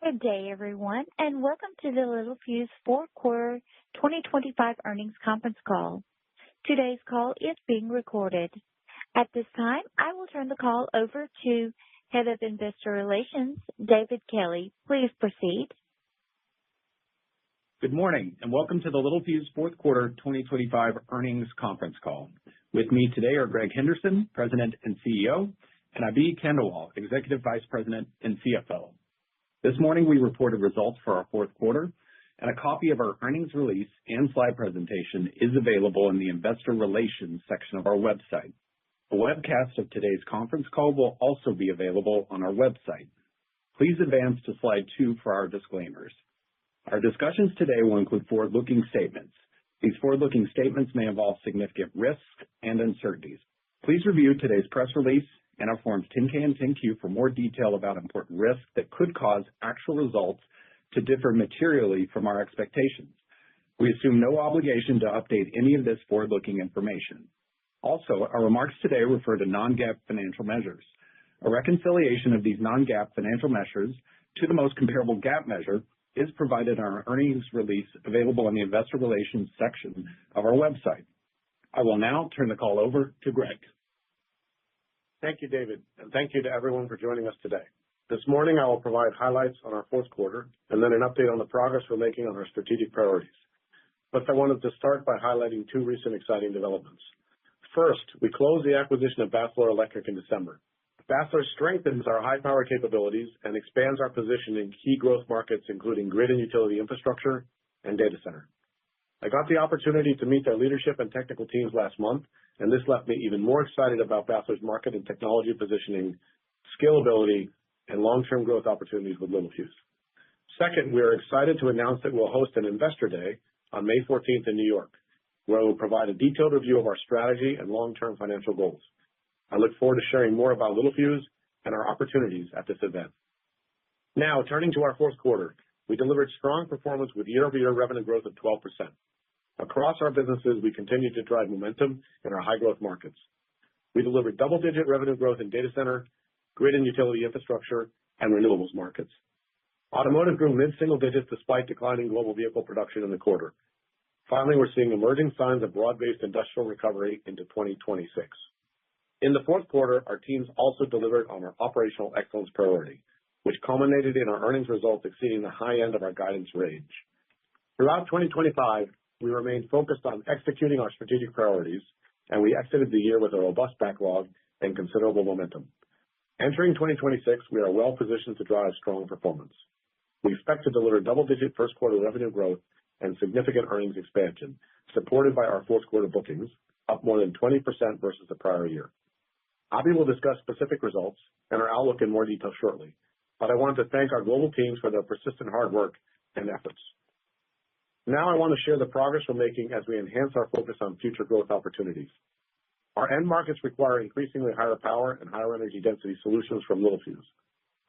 Good day, everyone, and welcome to the Littelfuse fourth quarter 2025 earnings conference call. Today's call is being recorded. At this time, I will turn the call over to Head of Investor Relations, David Kelly. Please proceed. Good morning, and welcome to the Littelfuse fourth quarter 2025 earnings conference call. With me today are Greg Henderson, President and CEO, and Abhi Khandelwal, Executive Vice President and CFO. This morning, we reported results for our fourth quarter, and a copy of our earnings release and slide presentation is available in the Investor Relations section of our website. A webcast of today's conference call will also be available on our website. Please advance to slide 2 for our disclaimers. Our discussions today will include forward-looking statements. These forward-looking statements may involve significant risks and uncertainties. Please review today's press release and our Forms 10-K and 10-Q for more detail about important risks that could cause actual results to differ materially from our expectations. We assume no obligation to update any of this forward-looking information. Also, our remarks today refer to non-GAAP financial measures. A reconciliation of these non-GAAP financial measures to the most comparable GAAP measure is provided in our earnings release available in the Investor Relations section of our website. I will now turn the call over to Greg. Thank you, David, and thank you to everyone for joining us today. This morning, I will provide highlights on our fourth quarter and then an update on the progress we're making on our strategic priorities. But I wanted to start by highlighting 2 recent exciting developments. First, we closed the acquisition of Basler Electric in December. Basler strengthens our high-power capabilities and expands our position in key growth markets, including grid and utility infrastructure and data center. I got the opportunity to meet their leadership and technical teams last month, and this left me even more excited about Basler's market and technology positioning, scalability, and long-term growth opportunities with Littelfuse. Second, we are excited to announce that we'll host an Investor Day on May 14th in New York, where we'll provide a detailed review of our strategy and long-term financial goals. I look forward to sharing more about Littelfuse and our opportunities at this event. Now, turning to our fourth quarter, we delivered strong performance with year-over-year revenue growth of 12%. Across our businesses, we continue to drive momentum in our high-growth markets. We delivered double-digit revenue growth in data center, grid and utility infrastructure, and renewables markets. Automotive grew mid-single digits despite declining global vehicle production in the quarter. Finally, we're seeing emerging signs of broad-based industrial recovery into 2026. In the fourth quarter, our teams also delivered on our operational excellence priority, which culminated in our earnings results exceeding the high end of our guidance range. Throughout 2025, we remained focused on executing our strategic priorities, and we exited the year with a robust backlog and considerable momentum. Entering 2026, we are well positioned to drive strong performance. We expect to deliver double-digit first quarter revenue growth and significant earnings expansion, supported by our fourth quarter bookings, up more than 20% versus the prior year. Abhi will discuss specific results and our outlook in more detail shortly, but I want to thank our global teams for their persistent hard work and efforts. Now I want to share the progress we're making as we enhance our focus on future growth opportunities. Our end markets require increasingly higher power and higher energy density solutions from Littelfuse.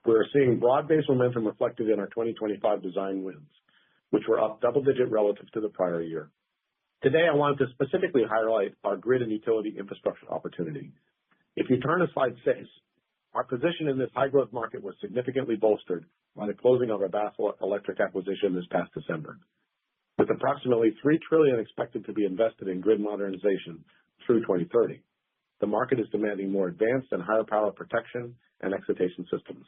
We are seeing broad-based momentum reflected in our 2025 design wins, which were up double-digit relative to the prior year. Today, I wanted to specifically highlight our grid and utility infrastructure opportunity. If you turn to slide 6, our position in this high-growth market was significantly bolstered by the closing of our Basler Electric acquisition this past December. With approximately $3 trillion expected to be invested in grid modernization through 2030, the market is demanding more advanced and higher power protection and excitation systems.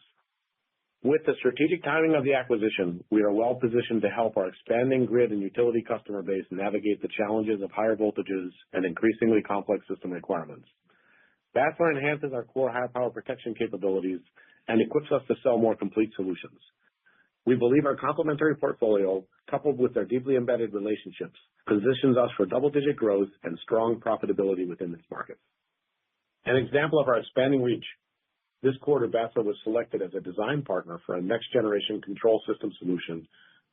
With the strategic timing of the acquisition, we are well positioned to help our expanding grid and utility customer base navigate the challenges of higher voltages and increasingly complex system requirements. Basler enhances our core high power protection capabilities and equips us to sell more complete solutions. We believe our complementary portfolio, coupled with their deeply embedded relationships, positions us for double-digit growth and strong profitability within this market. An example of our expanding reach, this quarter, Basler was selected as a design partner for a next-generation control system solution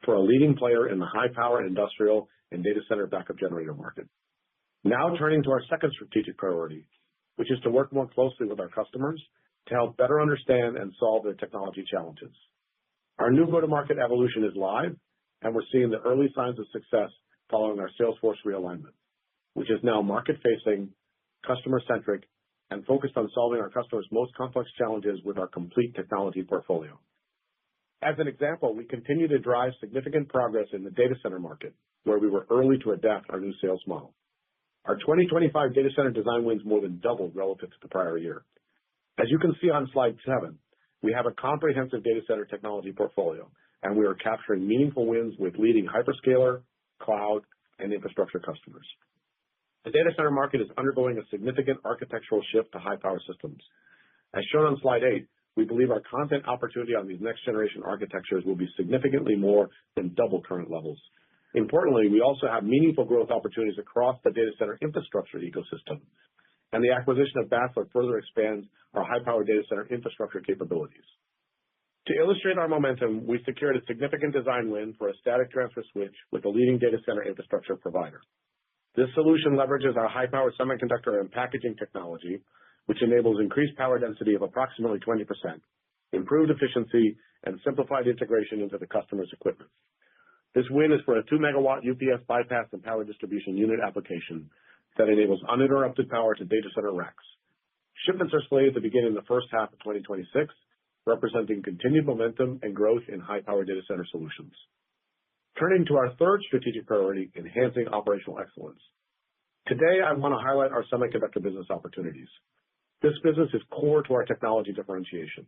for a leading player in the high-power industrial and data center backup generator market. Now turning to our second strategic priority, which is to work more closely with our customers to help better understand and solve their technology challenges. Our new go-to-market evolution is live, and we're seeing the early signs of success following our Salesforce realignment, which is now market-facing, customer-centric, and focused on solving our customers' most complex challenges with our complete technology portfolio. As an example, we continue to drive significant progress in the data center market, where we were early to adapt our new sales model. Our 2025 data center design wins more than doubled relative to the prior year. As you can see on slide 7, we have a comprehensive data center technology portfolio, and we are capturing meaningful wins with leading hyperscaler, cloud, and infrastructure customers. The data center market is undergoing a significant architectural shift to high-power systems. As shown on slide 8, we believe our content opportunity on these next-generation architectures will be significantly more than double current levels. Importantly, we also have meaningful growth opportunities across the data center infrastructure ecosystem, and the acquisition of Basler further expands our high-power data center infrastructure capabilities. To illustrate our momentum, we secured a significant design win for a static transfer switch with a leading data center infrastructure provider. This solution leverages our high-power semiconductor and packaging technology, which enables increased power density of approximately 20%, improved efficiency, and simplified integration into the customer's equipment. This win is for a 2-megawatt UPS bypass and power distribution unit application that enables uninterrupted power to data center racks. Shipments are slated to begin in the first half of 2026, representing continued momentum and growth in high-power data center solutions. Turning to our third strategic priority, enhancing operational excellence. Today, I want to highlight our semiconductor business opportunities. This business is core to our technology differentiation.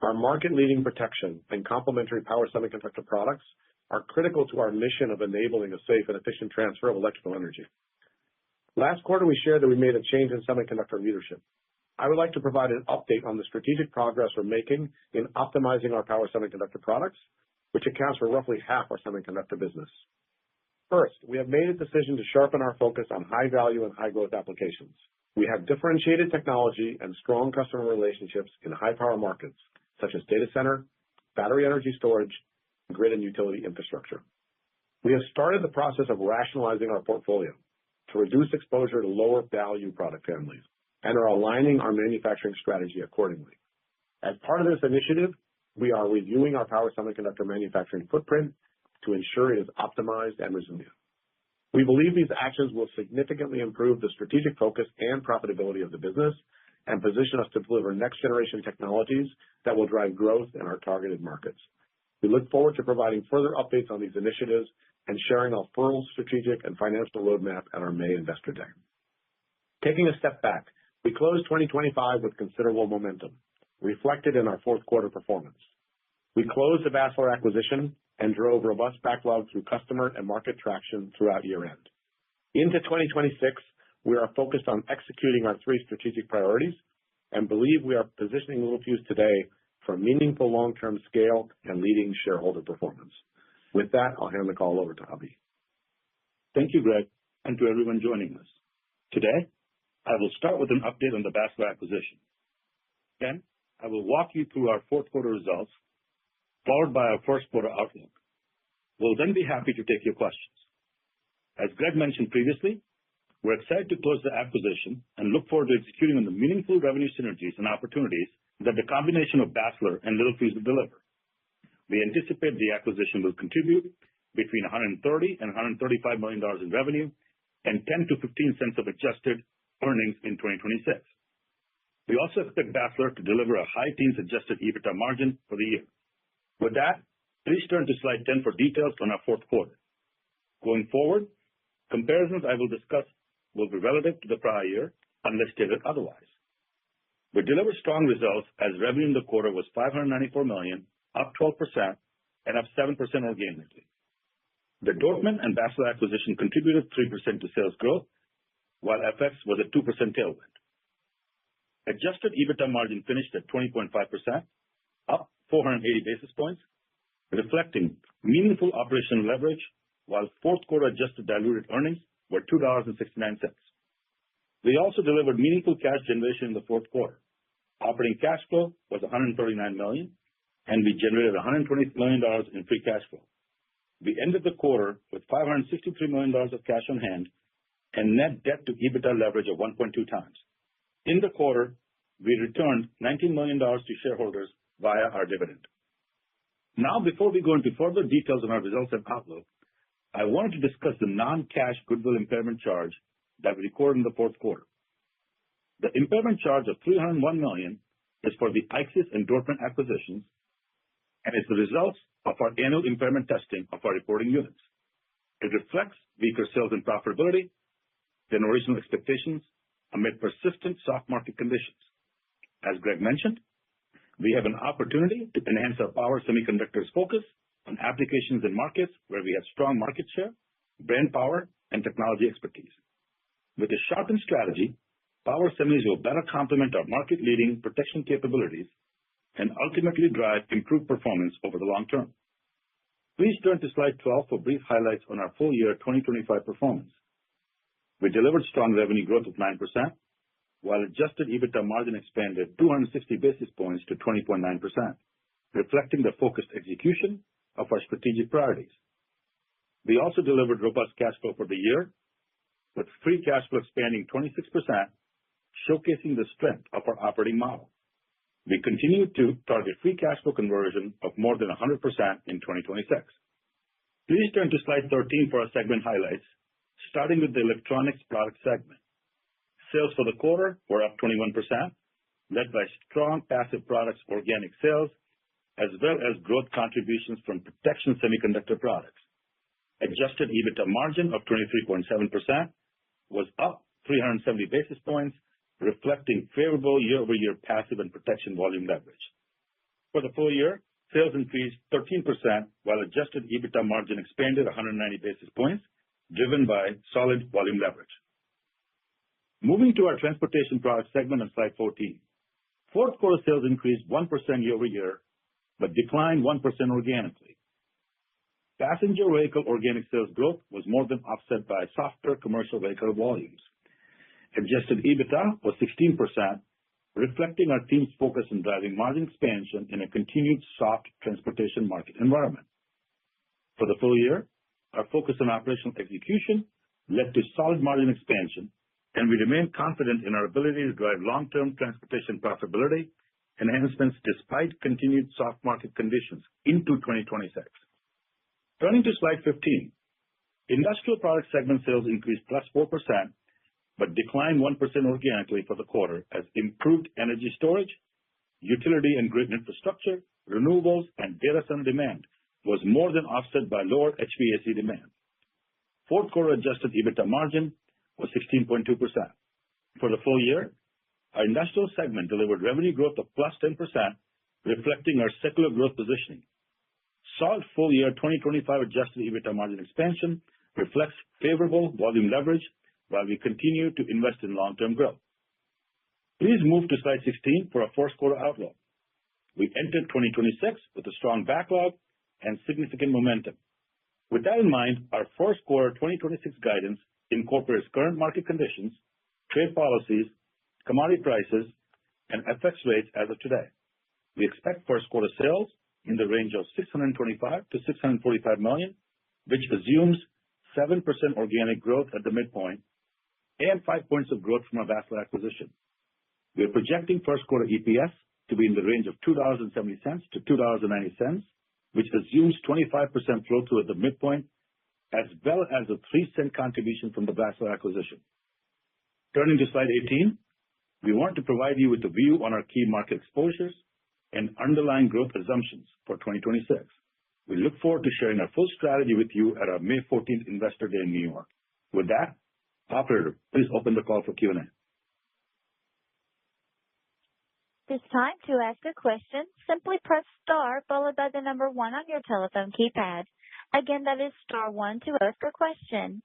Our market-leading protection and complementary power semiconductor products are critical to our mission of enabling a safe and efficient transfer of electrical energy. Last quarter, we shared that we made a change in semiconductor leadership. I would like to provide an update on the strategic progress we're making in optimizing our power semiconductor products, which accounts for roughly half our semiconductor business. First, we have made a decision to sharpen our focus on high-value and high-growth applications. We have differentiated technology and strong customer relationships in high-power markets, such as data center, battery energy storage, grid and utility infrastructure. We have started the process of rationalizing our portfolio to reduce exposure to lower-value product families and are aligning our manufacturing strategy accordingly. As part of this initiative, we are reviewing our power semiconductor manufacturing footprint to ensure it is optimized and resilient. We believe these actions will significantly improve the strategic focus and profitability of the business and position us to deliver next-generation technologies that will drive growth in our targeted markets. We look forward to providing further updates on these initiatives and sharing our full strategic and financial roadmap at our May Investor Day. Taking a step back, we closed 2025 with considerable momentum, reflected in our fourth quarter performance. We closed the Basler acquisition and drove robust backlog through customer and market traction throughout year-end. Into 2026, we are focused on executing our three strategic priorities and believe we are positioning Littelfuse today for meaningful long-term scale and leading shareholder performance. With that, I'll hand the call over to Abhi. Thank you, Greg, and to everyone joining us. Today, I will start with an update on the Basler acquisition. Then, I will walk you through our fourth quarter results, followed by our first quarter outlook. We'll then be happy to take your questions. As Greg mentioned previously, we're excited to close the acquisition and look forward to executing on the meaningful revenue synergies and opportunities that the combination of Basler and Littelfuse will deliver. We anticipate the acquisition will contribute between $130 and $135 million in revenue and 10 to 15 cents of adjusted earnings in 2026. We also expect Basler to deliver a high teens adjusted EBITDA margin for the year. With that, please turn to slide 10 for details on our fourth quarter. Going forward, comparisons I will discuss will be relative to the prior year unless stated otherwise. We delivered strong results as revenue in the quarter was $594 million, up 12%, and up 7% organically. The Dortmund and Basler acquisition contributed 3% to sales growth, while FX was a 2% tailwind. Adjusted EBITDA margin finished at 20.5%, up 480 basis points, reflecting meaningful operational leverage, while fourth quarter adjusted diluted earnings were $2.69. We also delivered meaningful cash generation in the fourth quarter. Operating cash flow was $139 million, and we generated $120 million in free cash flow. We ended the quarter with $563 million of cash on hand and net debt to EBITDA leverage of 1.2 times. In the quarter, we returned $19 million to shareholders via our dividend. Now, before we go into further details on our results and outlook, I wanted to discuss the non-cash goodwill impairment charge that we recorded in the fourth quarter. The impairment charge of $301 million is for the IXYS and Dortmund acquisitions, and is the result of our annual impairment testing of our reporting units. It reflects weaker sales and profitability than original expectations amid persistent soft market conditions. As Greg mentioned, we have an opportunity to enhance our power semiconductors focus on applications and markets where we have strong market share, brand power, and technology expertise. With a sharpened strategy, power semis will better complement our market-leading protection capabilities and ultimately drive improved performance over the long term. Please turn to slide 12 for brief highlights on our full year 2025 performance. We delivered strong revenue growth of 9%, while adjusted EBITDA margin expanded 260 basis points to 20.9%, reflecting the focused execution of our strategic priorities. We also delivered robust cash flow for the year, with free cash flow expanding 26%, showcasing the strength of our operating model. We continue to target free cash flow conversion of more than 100% in 2026. Please turn to slide 13 for our segment highlights, starting with the electronics product segment. Sales for the quarter were up 21%, led by strong passive products organic sales, as well as growth contributions from protection semiconductor products. Adjusted EBITDA margin of 23.7% was up 370 basis points, reflecting favorable year-over-year passive and protection volume leverage. For the full year, sales increased 13%, while adjusted EBITDA margin expanded 190 basis points, driven by solid volume leverage. Moving to our transportation product segment on slide 14. Fourth quarter sales increased 1% year-over-year, but declined 1% organically. Passenger vehicle organic sales growth was more than offset by softer commercial vehicle volumes. Adjusted EBITDA was 16%, reflecting our team's focus on driving margin expansion in a continued soft transportation market environment. For the full year, our focus on operational execution led to solid margin expansion, and we remain confident in our ability to drive long-term transportation profitability enhancements despite continued soft market conditions into 2026. Turning to slide 15. Industrial product segment sales increased +4%, but declined 1% organically for the quarter as improved energy storage, utility and grid infrastructure, renewables, and data center demand was more than offset by lower HVAC demand. Fourth quarter adjusted EBITDA margin was 16.2%. For the full year, our industrial segment delivered revenue growth of +10%, reflecting our secular growth positioning. Solid full year 2025 adjusted EBITDA margin expansion reflects favorable volume leverage while we continue to invest in long-term growth. Please move to slide 16 for our first quarter outlook. We entered 2026 with a strong backlog and significant momentum. With that in mind, our first quarter 2026 guidance incorporates current market conditions, trade policies, commodity prices, and FX rates as of today. We expect first quarter sales in the range of $625 to $645 million, which assumes 7% organic growth at the midpoint and 5 points of growth from our Basler acquisition. We are projecting first quarter EPS to be in the range of $2.70 to $2.90, which assumes 25% flow through at the midpoint, as well as a 3-cent contribution from the Basler acquisition. Turning to slide 18, we want to provide you with a view on our key market exposures and underlying growth assumptions for 2026. We look forward to sharing our full strategy with you at our May 14th Investor Day in New York. With that, operator, please open the call for Q&A. This time, to ask a question, simply press star followed by the number 1 on your telephone keypad. Again, that is star 1 to ask a question.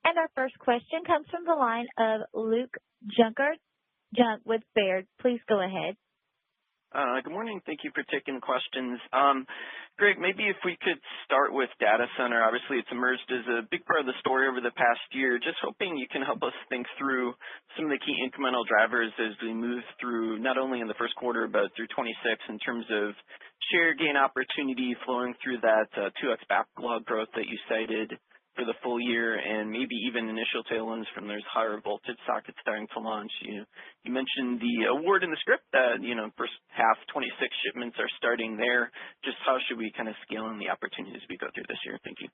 And our first question comes from the line of Luke Junk with Baird. Please go ahead. Good morning. Thank you for taking questions. Greg, maybe if we could start with data center. Obviously, it's emerged as a big part of the story over the past year. Just hoping you can help us think through some of the key incremental drivers as we move through, not only in the first quarter, but through 26 in terms of share gain opportunity flowing through that 2x backlog growth that you cited for the full year, and maybe even initial tailwinds from those higher voltage sockets starting to launch. You mentioned the award in the script that, first half 26 shipments are starting there. Just how should we kind of scale in the opportunities we go through this year? Thank you.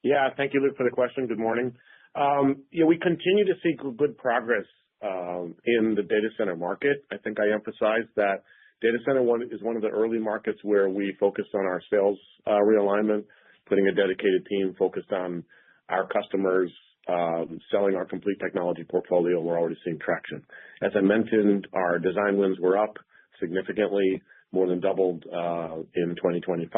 Yeah, thank you, Luke, for the question. Good morning. We continue to see good progress in the data center market. I think I emphasized that Data center is one of the early markets where we focused on our sales realignment, putting a dedicated team focused on our customers, selling our complete technology portfolio. We're already seeing traction. As I mentioned, our design wins were up significantly, more than doubled in 2025,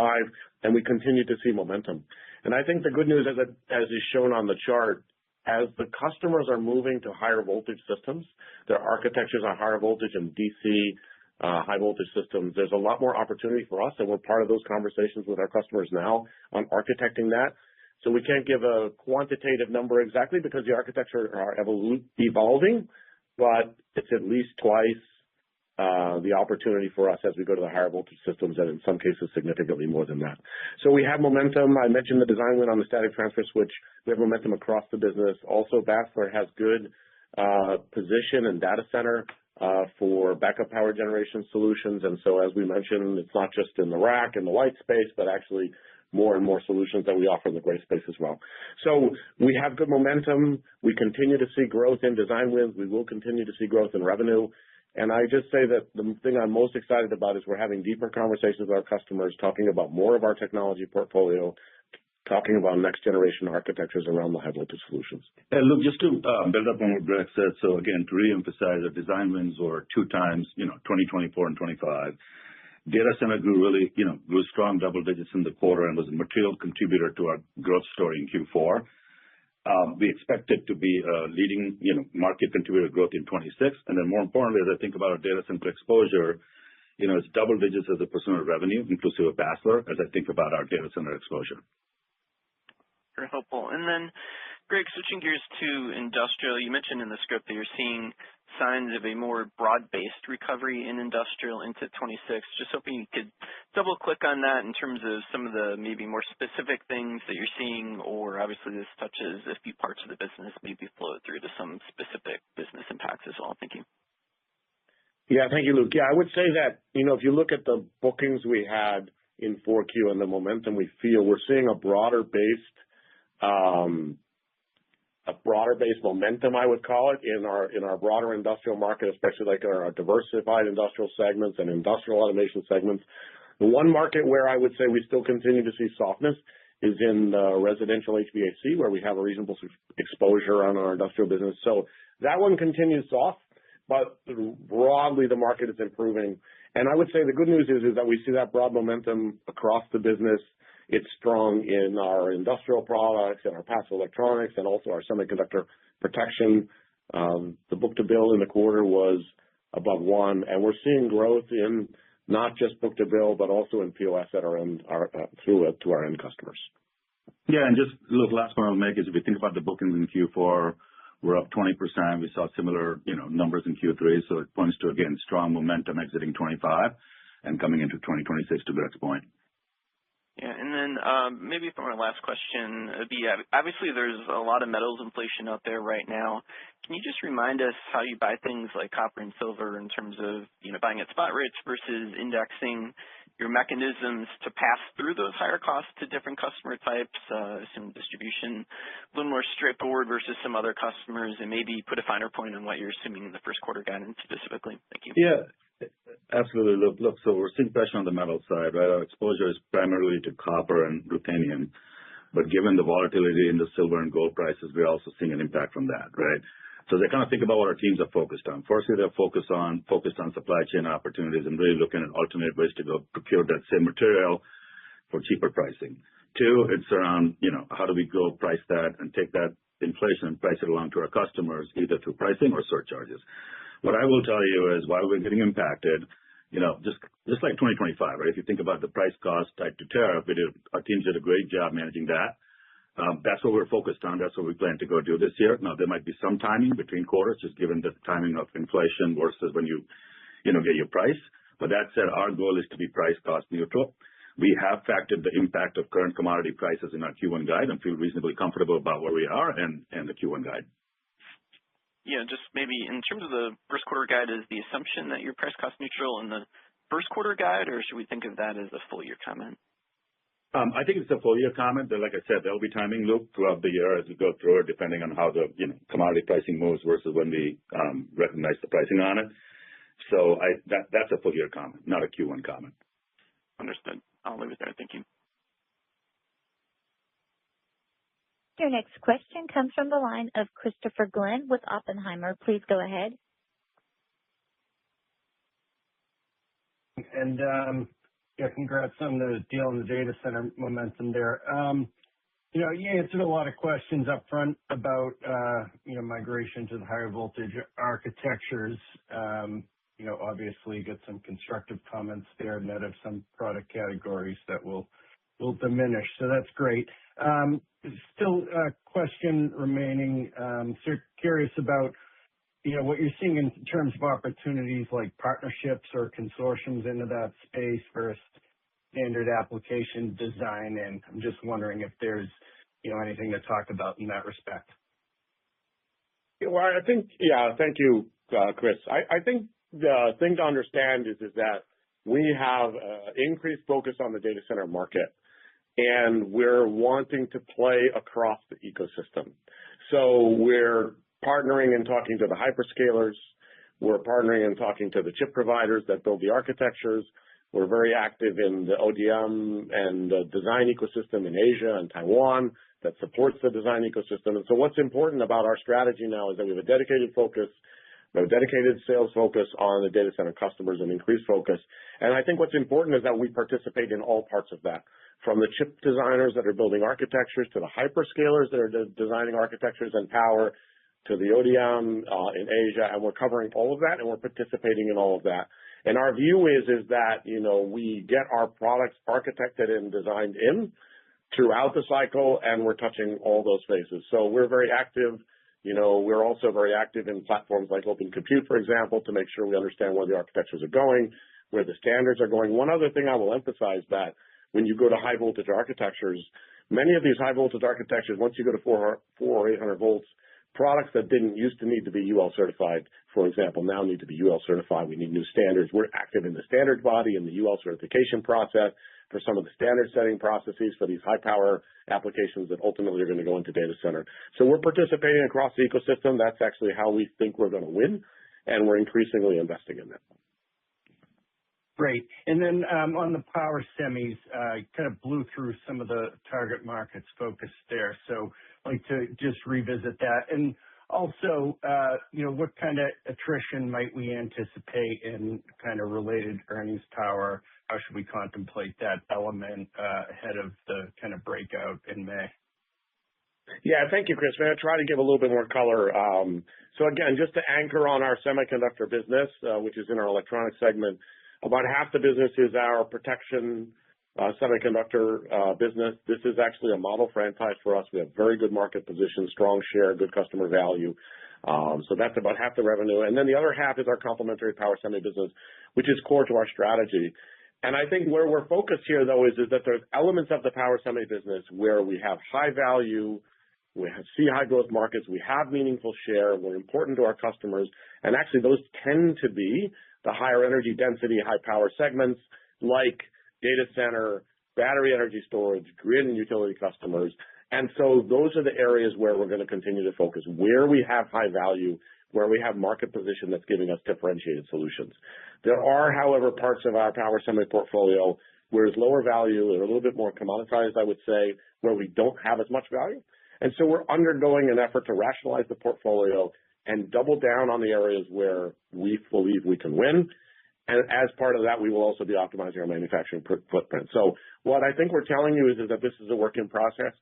and we continue to see momentum. And I think the good news, as is shown on the chart, as the customers are moving to higher voltage systems, their architectures are higher voltage and DC high voltage systems, there's a lot more opportunity for us, and we're part of those conversations with our customers now on architecting that. So we can't give a quantitative number exactly because the architecture are evolving, but it's at least twice the opportunity for us as we go to the higher voltage systems, and in some cases significantly more than that. So we have momentum. I mentioned the design win on the static transfer switch. We have momentum across the business. Also, Basler has good position in data center for backup power generation solutions. And so, as we mentioned, it's not just in the rack and the white space, but actually more and more solutions that we offer in the gray space as well. So we have good momentum. We continue to see growth in design wins. We will continue to see growth in revenue. And I just say that the thing I'm most excited about is we're having deeper conversations with our customers, talking about more of our technology portfolio, talking about next generation architectures around the high voltage solutions. And look, just to build up on what Greg said, so again, to reemphasize that design wins were 2 times, 2024 and 25. Data center grew strong double digits in the quarter and was a material contributor to our growth story in Q4. We expect it to be a leading, market contributor growth in 26. And then more importantly, as I think about our data center exposure, it's double digits as a % of revenue, inclusive of Basler, as I think about our data center exposure. Very helpful. And then, Greg, switching gears to industrial, you mentioned in the script that you're seeing signs of a more broad-based recovery in industrial into 26. Just hoping you could double-click on that in terms of some of the maybe more specific things that you're seeing, or obviously this touches a few parts of the business, maybe flow through to some specific business impacts as well. Thank you. Yeah, thank you, Luke. Yeah, I would say that, if you look at the bookings we had in 4Q and the momentum we feel, we're seeing a broader-based momentum, I would call it, in our broader industrial market, especially like our diversified industrial segments and industrial automation segments. The one market where I would say we still continue to see softness is in residential HVAC, where we have a reasonable exposure on our industrial business. So that one continues soft, but broadly the market is improving. And I would say the good news is that we see that broad momentum across the business. It's strong in our industrial products and our passive electronics and also our semiconductor protection. The book-to-bill in the quarter was above 1, and we're seeing growth in not just book-to-bill, but also in POS at our end, through it to our end customers. Yeah, and just look, last point I'll make is if you think about the bookings in Q4, we're up 20%. We saw similar, numbers in Q3, so it points to, again, strong momentum exiting 25 and coming into 2026 to Greg's point. Yeah, and then maybe for my last question, it'd be obviously there's a lot of metals inflation out there right now. Can you just remind us how you buy things like copper and silver in terms of buying at spot rates versus indexing, your mechanisms to pass through those higher costs to different customer types, some distribution a little more straightforward versus some other customers, and maybe put a finer point on what you're assuming in the first quarter guidance specifically? Thank you. Yeah. Absolutely. Look, so we're seeing pressure on the metal side, right? Our exposure is primarily to copper and ruthenium, but given the volatility in the silver and gold prices, we're also seeing an impact from that, right? So they kind of think about what our teams are focused on. Firstly, they're focused on supply chain opportunities and really looking at alternate ways to go procure that same material for cheaper pricing. 2, it's around, how do we go price that and take that inflation and price it along to our customers, either through pricing or surcharges. What I will tell you is while we're getting impacted, just like 2025, right? If you think about the price cost tied to tariff, our teams did a great job managing that. That's what we're focused on. That's what we plan to go do this year. Now, there might be some timing between quarters, just given the timing of inflation versus when you get your price. But that said, our goal is to be price cost neutral. We have factored the impact of current commodity prices in our Q1 guide and feel reasonably comfortable about where we are and the Q1 guide. Yeah, just maybe in terms of the first quarter guide, is the assumption that you're price cost neutral in the first quarter guide, or should we think of that as a full year comment? I think it's a full year comment, but like I said, there'll be timing loop throughout the year as we go through it, depending on how the commodity pricing moves versus when we recognize the pricing on it. So that's a full year comment, not a Q1 comment. Understood. I'll leave it there. Thank you. Your next question comes from the line of Christopher Glynn with Oppenheimer. Please go ahead. And congrats on the deal in the data center momentum there. You answered a lot of questions up front about, migration to the higher voltage architectures. Obviously get some constructive comments there, net of some product categories that will diminish. So that's great. Still a question remaining. So curious about, what you're seeing in terms of opportunities like partnerships or consortiums into that space versus standard application design. And I'm just wondering if there's, anything to talk about in that respect. Well, I think, thank you, Chris. I think the thing to understand is that we have increased focus on the data center market, and we're wanting to play across the ecosystem. So we're partnering and talking to the hyperscalers. We're partnering and talking to the chip providers that build the architectures. We're very active in the ODM and the design ecosystem in Asia and Taiwan that supports the design ecosystem. And so what's important about our strategy now is that we have a dedicated focus, we have a dedicated sales focus on the data center customers and increased focus. And I think what's important is that we participate in all parts of that, from the chip designers that are building architectures to the hyperscalers that are designing architectures and power to the ODM in Asia. And we're covering all of that, and we're participating in all of that. And our view is that, we get our products architected and designed in throughout the cycle, and we're touching all those phases. So we're very active. We're also very active in platforms like Open Compute, for example, to make sure we understand where the architectures are going, where the standards are going. One other thing I will emphasize that when you go to high voltage architectures, many of these high voltage architectures, once you go to 400 or 800 volts, products that didn't used to need to be UL certified, for example, now need to be UL certified. We need new standards. We're active in the standards body and the UL certification process for some of the standard setting processes for these high power applications that ultimately are going to go into data center. So we're participating across the ecosystem. That's actually how we think we're going to win, and we're increasingly investing in that. Great. And then on the power semis, kind of blew through some of the target markets focused there. So I'd like to just revisit that. And also, what kind of attrition might we anticipate in kind of related earnings power? How should we contemplate that element ahead of the kind of breakout in May? Yeah, thank you, Chris. I'm going to try to give a little bit more color. So again, just to anchor on our semiconductor business, which is in our electronics segment, about half the business is our protection semiconductor business. This is actually a model franchise for us. We have very good market position, strong share, good customer value. So that's about half the revenue. And then the other half is our complementary power semi business, which is core to our strategy. And I think where we're focused here, though, is that there's elements of the power semi business where we have high value, see high growth markets, we have meaningful share, we're important to our customers. And actually, those tend to be the higher energy density, high power segments like data center, battery energy storage, grid and utility customers. And so those are the areas where we're going to continue to focus, where we have high value, where we have market position that's giving us differentiated solutions. There are, however, parts of our power semi portfolio where it's lower value and a little bit more commoditized, I would say, where we don't have as much value. And so we're undergoing an effort to rationalize the portfolio and double down on the areas where we believe we can win. And as part of that, we will also be optimizing our manufacturing footprint. So what I think we're telling you is that this is a work in progress.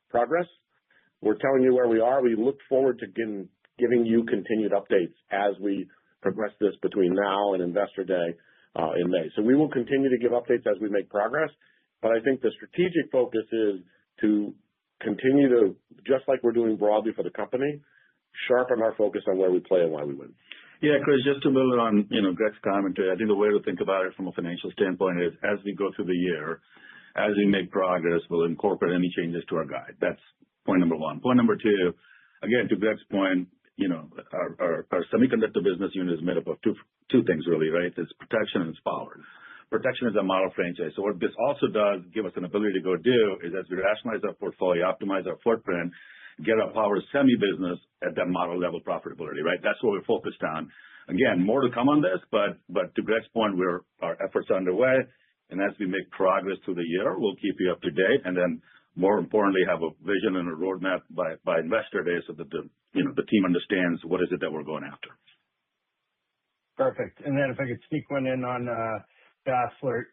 We're telling you where we are. We look forward to giving you continued updates as we progress this between now and Investor Day in May. So we will continue to give updates as we make progress. But I think the strategic focus is to continue to, just like we're doing broadly for the company, sharpen our focus on where we play and why we win. Yeah, Chris, just to build on, Greg's commentary, I think the way to think about it from a financial standpoint is as we go through the year, as we make progress, we'll incorporate any changes to our guide. That's point number one. Point number two, again, to Greg's point, our semiconductor business unit is made up of two things really, right? It's protection and it's power. Protection is a model franchise. So what this also does give us an ability to go do is as we rationalize our portfolio, optimize our footprint, get our power semi business at that model level profitability, right? That's what we're focused on. Again, more to come on this, but to Greg's point, our efforts are underway, and as we make progress through the year, we'll keep you up to date, and then more importantly, have a vision and a roadmap by Investor Day so that the team understands what is it that we're going after. Perfect. And then if I could sneak one in on Basler,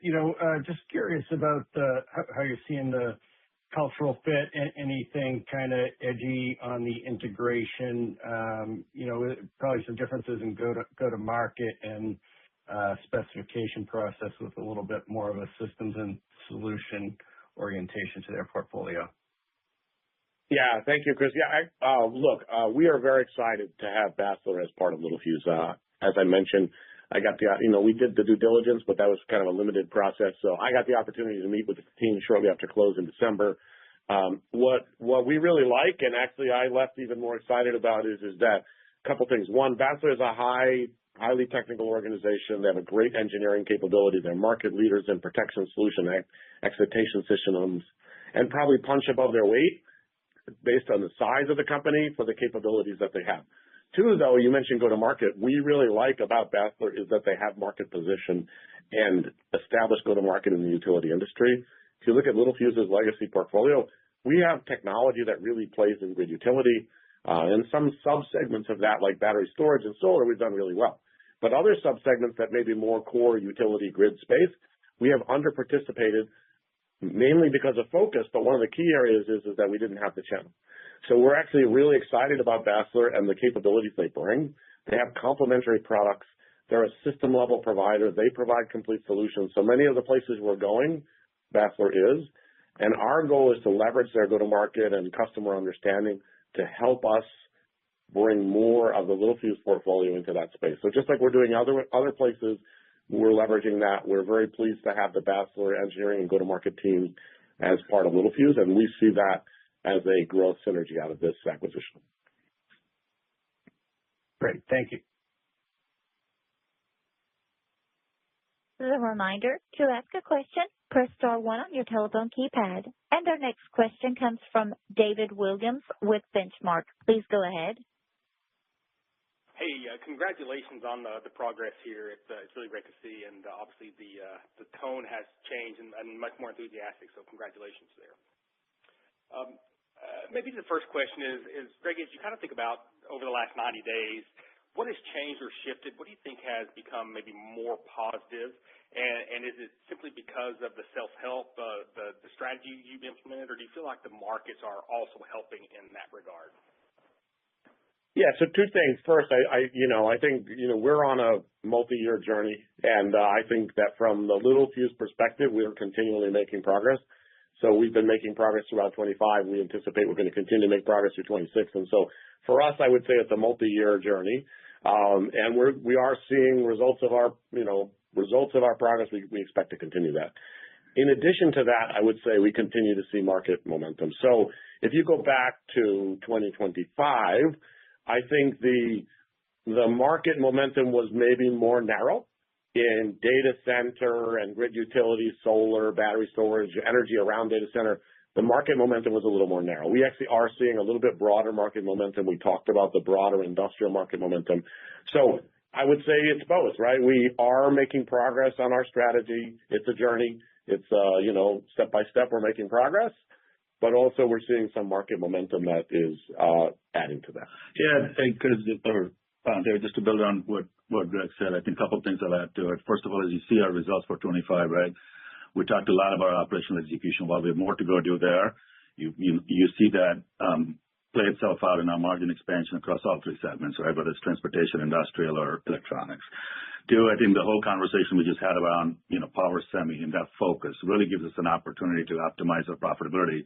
just curious about how you're seeing the cultural fit, anything kind of edgy on the integration, probably some differences in go to market and specification process with a little bit more of a systems and solution orientation to their portfolio. Yeah, thank you, Chris. Yeah, look, we are very excited to have Basler as part of Littelfuse. As I mentioned, we did the due diligence, but that was kind of a limited process. So I got the opportunity to meet with the team shortly after close in December. What we really like, and actually I left even more excited about is that a couple things. One, Basler is a highly technical organization. They have a great engineering capability. They're market leaders in protection solution excitation systems, and probably punch above their weight based on the size of the company for the capabilities that they have. Two, though, you mentioned go-to-market. We really like about Basler is that they have market position and established go-to-market in the utility industry. If you look at Littlefuse's legacy portfolio, we have technology that really plays in grid utility. And some subsegments of that, like battery storage and solar, we've done really well. But other subsegments that may be more core utility grid space, we have underparticipated, mainly because of focus. But one of the key areas is that we didn't have the channel. So we're actually really excited about Basler and the capabilities they bring. They have complementary products. They're a system-level provider. They provide complete solutions. So many of the places we're going, Basler is. And our goal is to leverage their go-to-market and customer understanding to help us bring more of the Littelfuse portfolio into that space. So just like we're doing other places, we're leveraging that. We're very pleased to have the Basler engineering and go-to-market team as part of Littelfuse, and we see that as a growth synergy out of this acquisition. Great. Thank you. As a reminder, to ask a question, press star 1 on your telephone keypad. And our next question comes from David Williams with Benchmark. Please go ahead. Hey, congratulations on the progress here. It's really great to see, and obviously the tone has changed and much more enthusiastic, so congratulations there. Maybe the first question is, Greg, as you kind of think about over the last 90 days, what has changed or shifted? What do you think has become maybe more positive? And is it simply because of the self-help, the strategy you've implemented, or do you feel like the markets are also helping in that regard? Yeah, so two things. First, I think we're on a multi-year journey, and I think that from the Littelfuse perspective, we're continually making progress. So we've been making progress throughout 25. We anticipate we're going to continue to make progress through 26. And so for us, I would say it's a multi-year journey, and we are seeing results of our progress. We expect to continue that. In addition to that, I would say we continue to see market momentum. So if you go back to 2025, I think the market momentum was maybe more narrow in data center and grid utility, solar, battery storage, energy around data center. The market momentum was a little more narrow. We actually are seeing a little bit broader market momentum. We talked about the broader industrial market momentum. So I would say it's both, right? We are making progress on our strategy. It's a journey. It's, step by step, we're making progress. But also we're seeing some market momentum that is adding to that. Yeah, because just to build on what Greg said, I think a couple of things I'll add to it. First of all, as you see our results for 25, right, we talked a lot about operational execution. While we have more to go do there, you see that play itself out in our margin expansion across all three segments, right, whether it's transportation, industrial, or electronics. Two, I think the whole conversation we just had around power semi and that focus really gives us an opportunity to optimize our profitability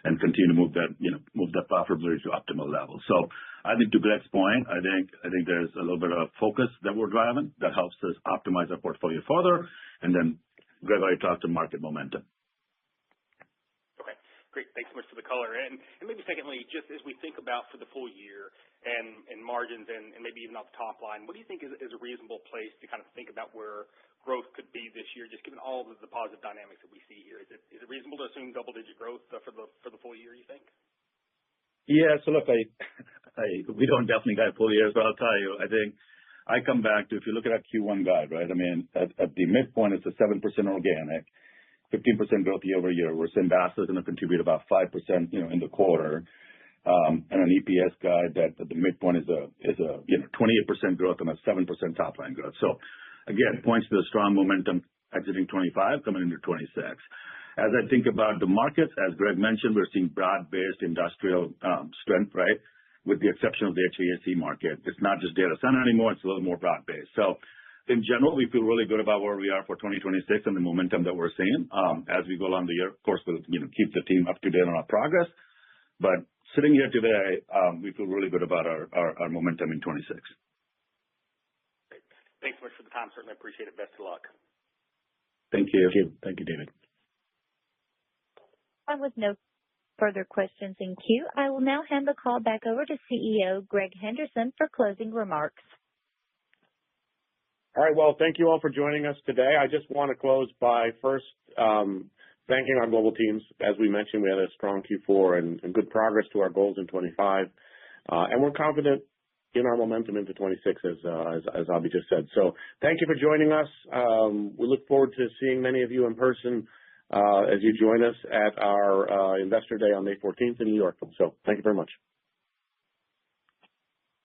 and continue to move that profitability to optimal levels. So I think to Greg's point, I think there's a little bit of focus that we're driving that helps us optimize our portfolio further. And then Greg already talked to market momentum. Okay, great. Thanks so much for the color. And maybe secondly, just as we think about for the full year and margins and maybe even off the top line, what do you think is a reasonable place to kind of think about where growth could be this year, just given all of the positive dynamics that we see here? Is it reasonable to assume double-digit growth for the full year, you think? Yeah, so look, we don't definitely got full years, but I'll tell you, I think I come back to, if you look at our Q1 guide, right? I mean, at the midpoint, it's a 7% organic, 15% growth year-over-year. We're saying Basler is going to contribute about 5%, in the quarter, and an EPS guide that at the midpoint is a 28% growth and a 7% top line growth. So again, points to the strong momentum exiting 25, coming into 26. As I think about the markets, as Greg mentioned, we're seeing broad-based industrial strength, right? With the exception of the HVAC market. It's not just data center anymore, it's a little more broad-based. So in general, we feel really good about where we are for 2026 and the momentum that we're seeing. As we go along the year, of course, we'll, keep the team up to date on our progress. But sitting here today, we feel really good about our momentum in 26. Great. Thanks so much for the time. Certainly appreciate it. Best of luck. Thank you. Thank you, David. And with no further questions in queue, I will now hand the call back over to CEO Greg Henderson for closing remarks. All right. Well, thank you all for joining us today. I just want to close by first thanking our global teams. As we mentioned, we had a strong Q4 and good progress to our goals in 25. And we're confident in our momentum into 26, as Abhi just said. So thank you for joining us. We look forward to seeing many of you in person as you join us at our Investor Day on May 14th in New York. So thank you very much.